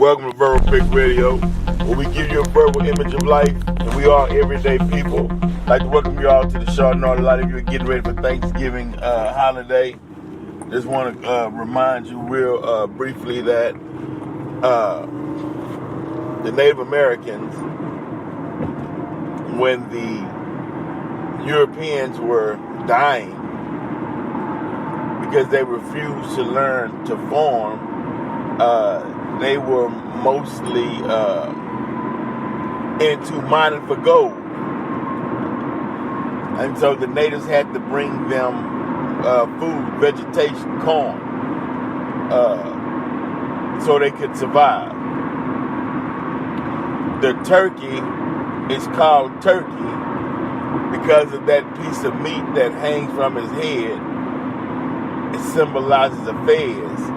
Welcome to Verbal Pick Radio, where we give you a verbal image of life, and we are everyday people. I'd like to welcome you all to the show. I know a lot of you are getting ready for Thanksgiving holiday. Just want to remind you real briefly that the Native Americans, when the Europeans were dying because they refused to learn to farm, they were mostly into mining for gold. And so the natives had to bring them food, vegetation, corn, so they could survive. The turkey is called turkey because of that piece of meat that hangs from his head. It symbolizes a fez.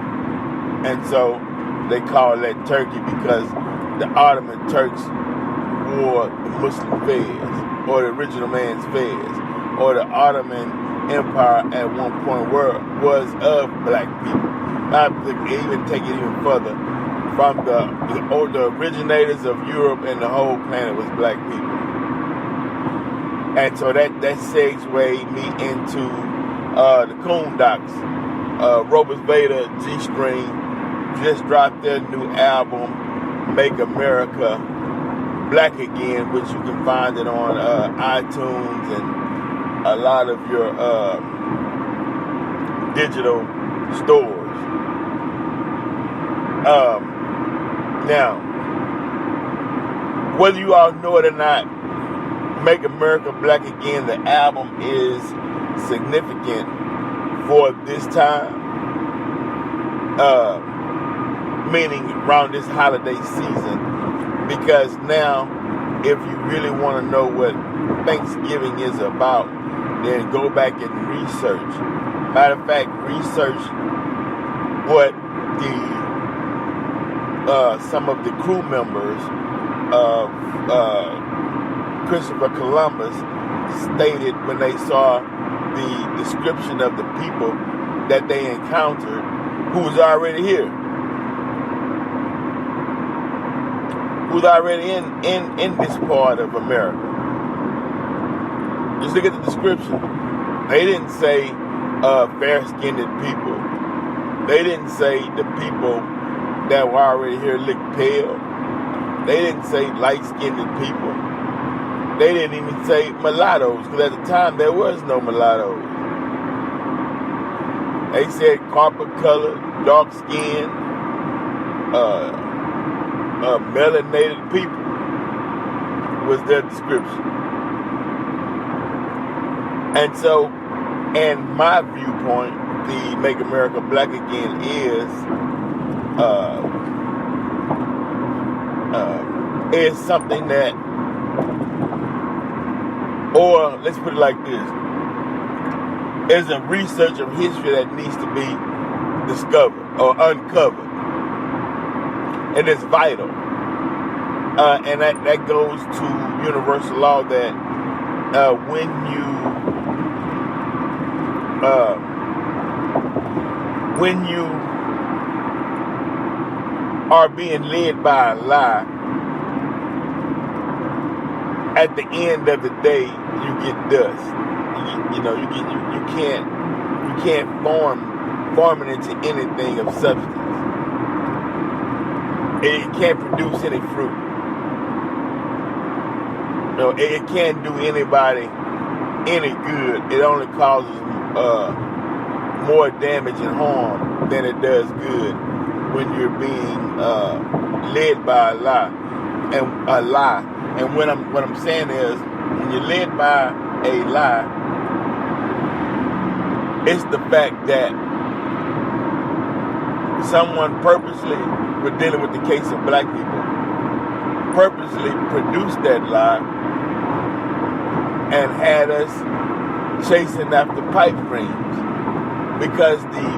And so they call that turkey because the Ottoman Turks wore the Muslim fez, or the original man's fez, or the Ottoman Empire at one point was of black people. I even take it even further. From the originators of Europe and the whole planet was black people. And so that segues me into the Coondocks. Robert Vader, G-String, just dropped their new album, Make America Black Again, which you can find it on iTunes and a lot of your digital stores. Now, whether you all know it or not, Make America Black Again, the album is significant for this time. Meaning around this holiday season, because now if you really want to know what Thanksgiving is about, then go back and research. Matter of fact, research what some of the crew members of Christopher Columbus stated when they saw the description of the people that they encountered who was already here. Who's already in this part of America. Just look at the description. They didn't say fair-skinned people. They didn't say the people that were already here looked pale. They didn't say light-skinned people. They didn't even say mulattoes, because at the time there was no mulattoes. They said copper-colored, dark-skinned, melanated people was their description. And so, in my viewpoint, the Make America Black Again is something that, or let's put it like this, is a research of history that needs to be discovered or uncovered. And it's vital. And that goes to universal law that when you are being led by a lie, at the end of the day you get dust. You can't form it into anything of substance. It can't produce any fruit. No, it can't do anybody any good. It only causes more damage and harm than it does good when you're being led by a lie. And what I'm saying is, when you're led by a lie, it's the fact that someone purposely, we're dealing with the case of black people, purposely produced that lie and had us chasing after pipe dreams, because the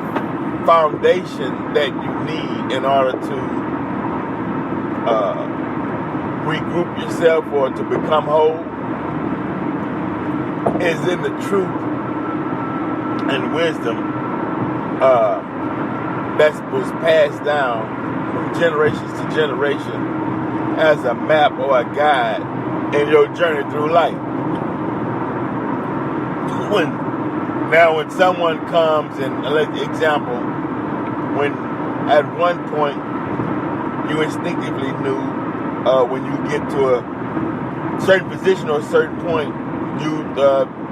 foundation that you need in order to regroup yourself or to become whole is in the truth and wisdom that was passed down from generations to generation as a map or a guide in your journey through life. When someone comes and, example, when at one point you instinctively knew when you get to a certain position or a certain point,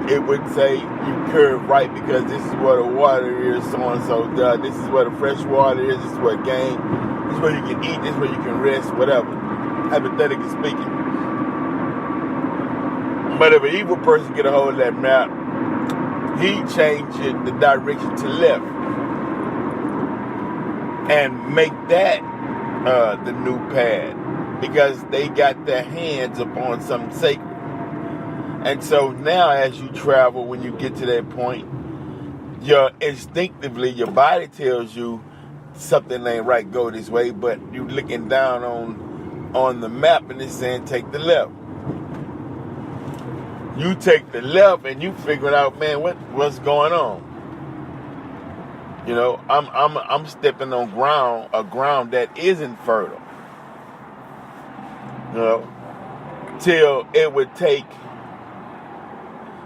it would say you curve right because this is where the water is, so and so. This is where the fresh water is. This is where game. This is where you can eat. This is where you can rest. Whatever, hypothetically speaking. But if an evil person get a hold of that map, he changes the direction to left and make that the new path because they got their hands upon something sacred. And so now as you travel, when you get to that point, instinctively your body tells you something ain't right, go this way, but you looking down on the map and it's saying take the left. You take the left and you figuring out, man, what's going on? You know, I'm stepping on a ground that isn't fertile. You know, till it would take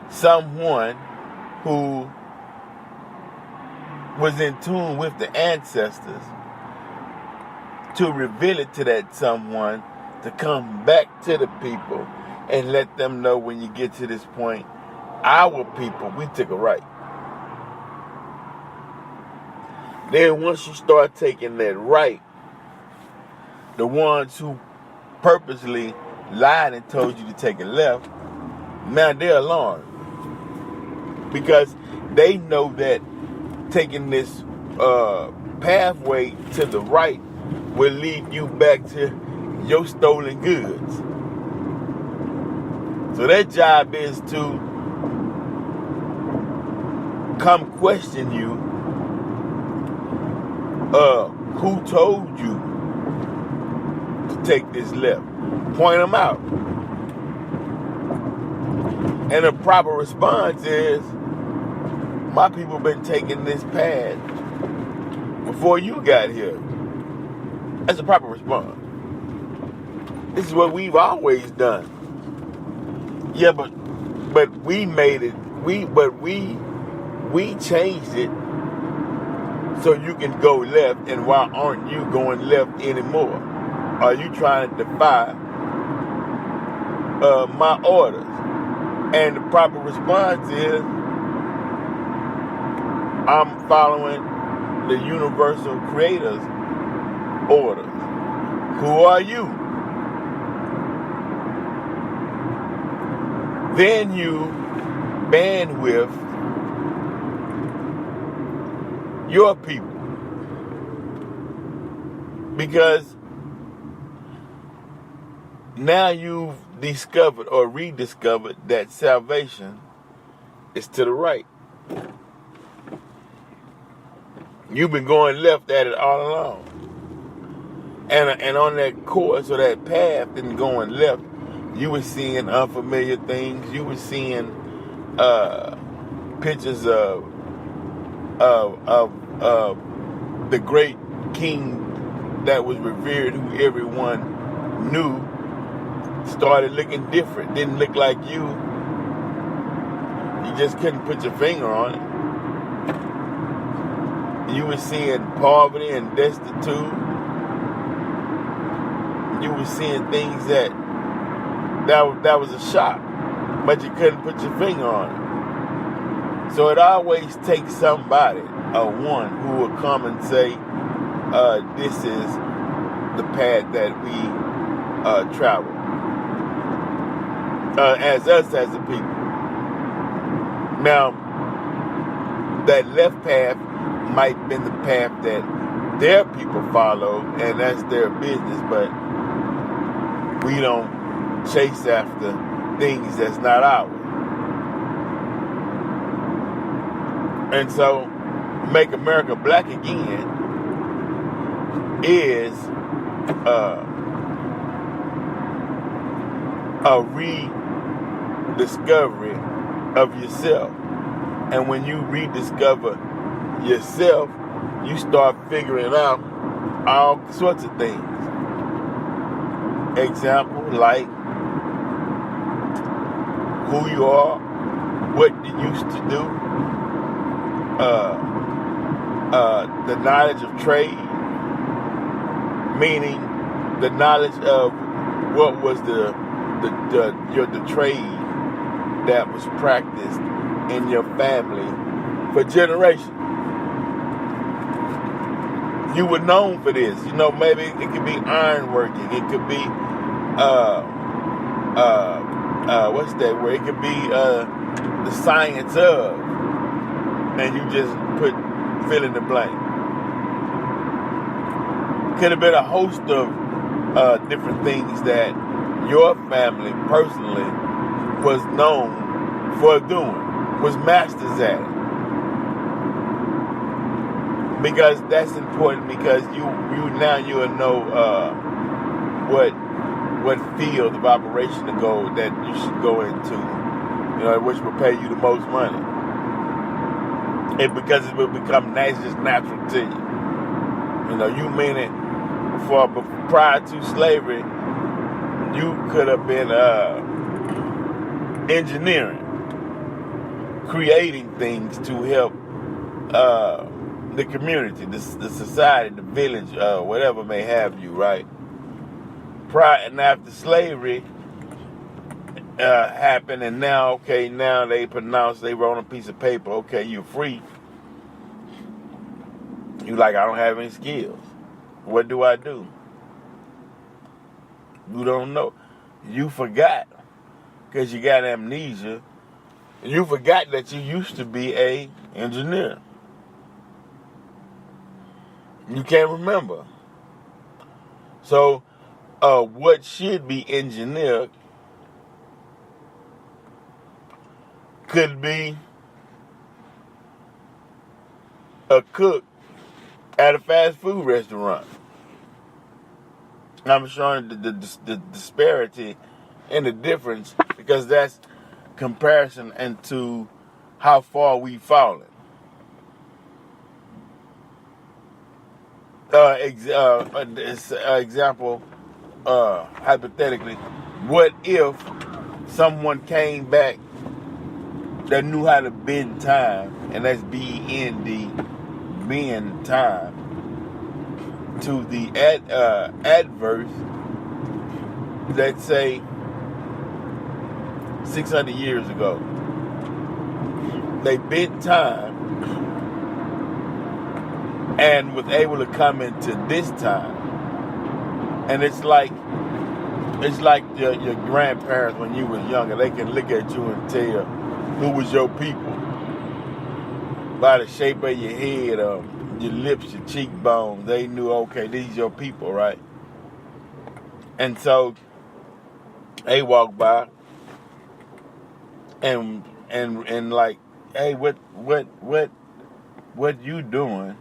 someone who was in tune with the ancestors to reveal it to that someone to come back to the people and let them know when you get to this point, our people, we took a right. Then once you start taking that right, the ones who purposely lied and told you to take a left, now they're alarmed. Because they know that taking this pathway to the right will lead you back to your stolen goods. So their job is to come question you, who told you to take this left? Point them out. And the proper response is, my people been taking this path before you got here. That's the proper response. This is what we've always done. Yeah, but we made it. We changed it so you can go left. And why aren't you going left anymore? Are you trying to defy my orders? And the proper response is, I'm following the universal creator's orders. Who are you? Then you bandwidth your people. Because now you've discovered or rediscovered that salvation is to the right. You've been going left at it all along. And on that course or that path and going left, you were seeing unfamiliar things. You were seeing pictures of the great king that was revered, who everyone knew, started looking different. Didn't look like you. You just couldn't put your finger on it. You were seeing poverty and destitute. You were seeing things that was a shock, but you couldn't put your finger on it. So it always takes somebody, one, who will come and say, this is the path that we travel. As us as a people. Now, that left path might have been the path that their people follow, and that's their business, but we don't chase after things that's not ours. And so, Make America Black Again is a rediscovery of yourself. And when you rediscover yourself, you start figuring out all sorts of things. Example, like who you are, what you used to do, the knowledge of trade, meaning the knowledge of what was the trade that was practiced in your family for generations. You were known for this. You know, maybe it could be ironworking. It could be what's that word? It could be the science of, and you just fill in the blank. Could have been a host of different things that your family personally was known for doing, was masters at it. Because that's important, because you will know what field of operation to go, that you should go into, which will pay you the most money. Because it will become just natural to you. You mean it prior to slavery, you could have been engineering, creating things to help the community, the society, the village, whatever may have you, right? Prior and after slavery happened, and now they wrote on a piece of paper, okay, you're free. You like, I don't have any skills. What do I do? You don't know. You forgot, because you got amnesia. You forgot that you used to be a engineer. You can't remember. So, what should be engineered could be a cook at a fast food restaurant. I'm showing the disparity and the difference, because that's comparison into how far we've fallen. Example, hypothetically, what if someone came back that knew how to bend time, and that's B-E-N-D, bend time, to the adverse, let's say 600 years ago. They bent time and was able to come into this time. And it's like your grandparents when you was younger. They can look at you and tell who was your people by the shape of your head, or your lips, your cheekbones. They knew, okay, these your people, right? And so they walk by and like, hey, what you doing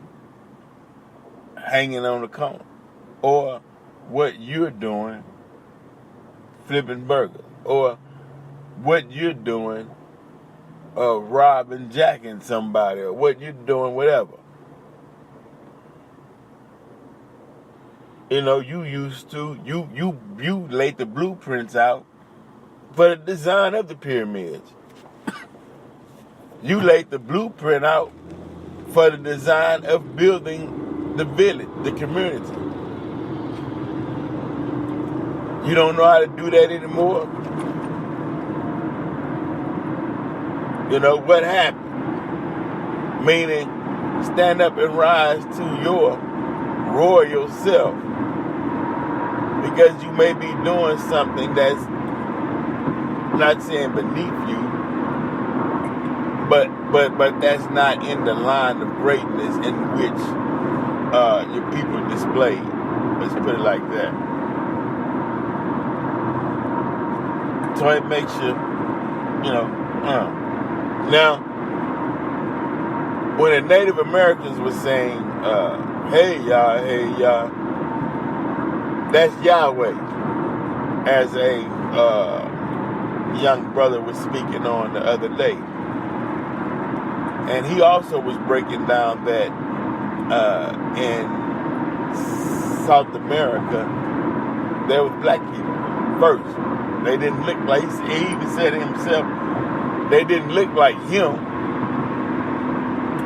hanging on the corner? Or what you're doing flipping burgers? Or what you're doing robbing, jacking somebody? Or what you're doing, whatever. You used to, you laid the blueprints out for the design of the pyramids. You laid the blueprint out for the design of building the village, the community. You don't know how to do that anymore? What happened? Meaning, stand up and rise to your royal self. Because you may be doing something that's, not saying beneath you, but that's not in the line of greatness in which your people displayed. Let's put it like that. So it makes you, Now, when the Native Americans were saying, hey y'all, that's Yahweh, as a young brother was speaking on the other day. And he also was breaking down that in South America, there was black people first. They didn't look like, he even said it himself, they didn't look like him,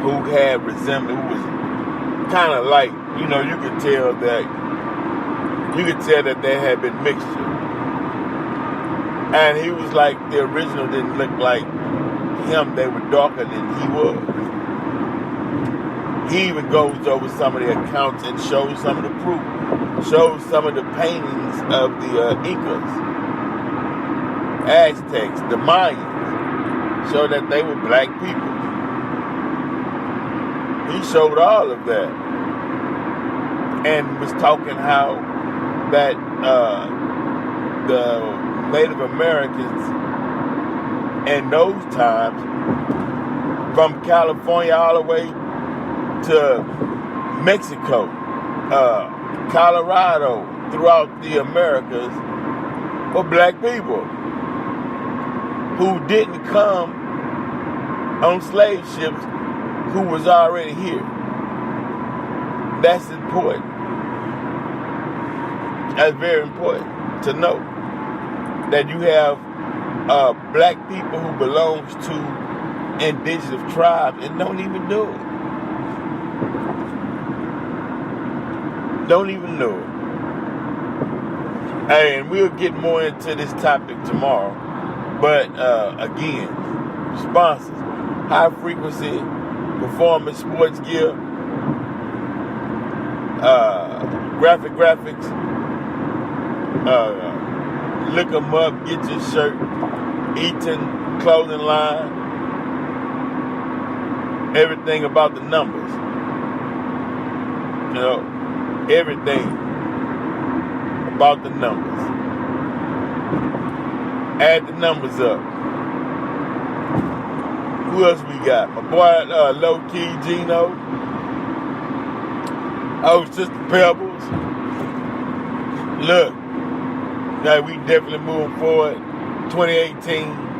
who had resemblance, who was kind of like, you could tell that there had been mixture. And he was like, the original didn't look like him, they were darker than he was. He even goes over some of the accounts and shows some of the proof, shows some of the paintings of the Incas, Aztecs, the Mayans, show that they were black people. He showed all of that and was talking how that the Native Americans in those times, from California all the way to Mexico, Colorado, throughout the Americas, were black people who didn't come on slave ships, who was already here. That's important. That's very important to know that you have black people who belongs to indigenous tribes and don't even know it. Don't even know it. And we'll get more into this topic tomorrow. But again, sponsors, high frequency performance sports gear, graphics, look them up, get your shirt, Eaton clothing line, everything about the numbers. Everything about the numbers. Add the numbers up. Who else we got? My boy, Low Key Gino. Oh, Sister Pebbles. Look, now we definitely moving forward. 2018.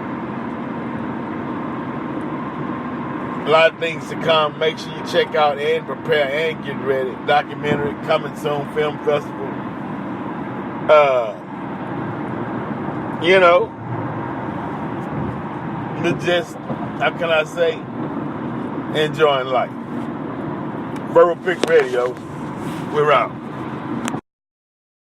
A lot of things to come. Make sure you check out and prepare and get ready. Documentary coming soon. Film festival. Just, how can I say, enjoying life. Verbal Pick Radio. We're out.